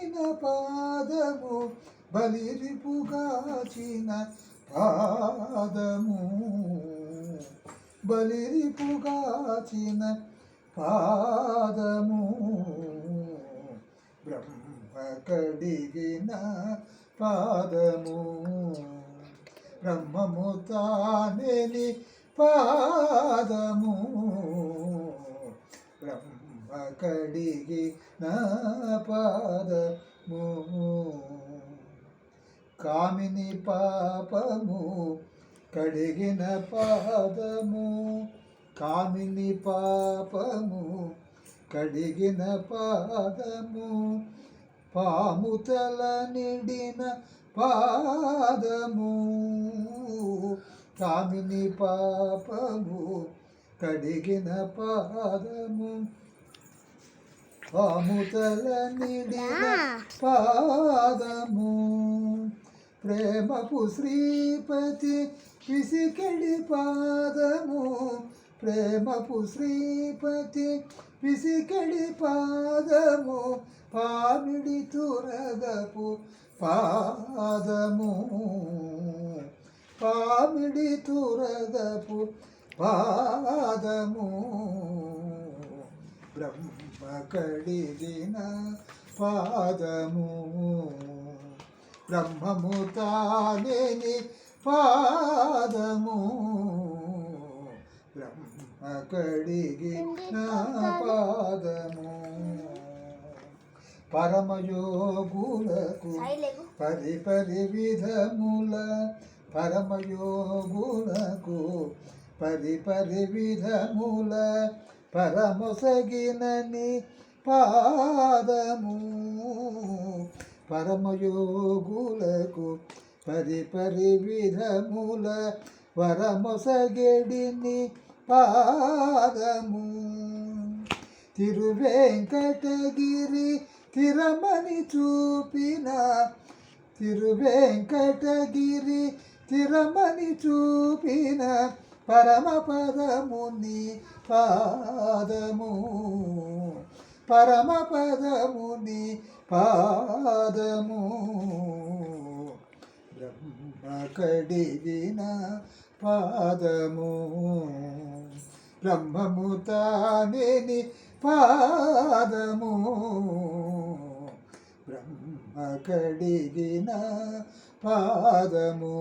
కడిగిన పాదము బలిరిపుగాచిన పాదము బలిరిపుగాచిన పాదము బ్రహ్మ కడిగిన పాదము బ్రహ్మము తానేని పాదము బ్రహ్మ కడిగిన పాదము కామిని పాపము కడిగిన పాదము కామిని పాపము కడిగిన పాదము పాముతల నిడిన పాదము కామిని పాపము కడిగిన పాదము పాముతల నిడిన పాదము ప్రేమపు శ్రీపతి పిసికెడి పాదము ప్రేమపు శ్రీపతి పిసికెడి పాదము పామిడి తురగపు పాదము పామిడి తురగపు పాదము బ్రహ్మ కడిగిన పాదము బ్రహ్మము తానేని పాదము బ్రహ్మ కడిగిన పాదము పరమయోగులకు పరిపరి విధముల పరమయోగులకు పరిపరి విధముల పరమొసగినని పాదము పరమయోగులకు పరిపరి విధముల వరమొసగెడిని పాదము తిరువెంకటగిరి తిరమని చూపిన తిరువెంకటగిరి తిరమని చూపిన పరమపదముని పాదము పరమపదముని పాదము బ్రహ్మ కడిగిన పాదము బ్రహ్మము తానేని పాదము బ్రహ్మ కడిగిన పాదము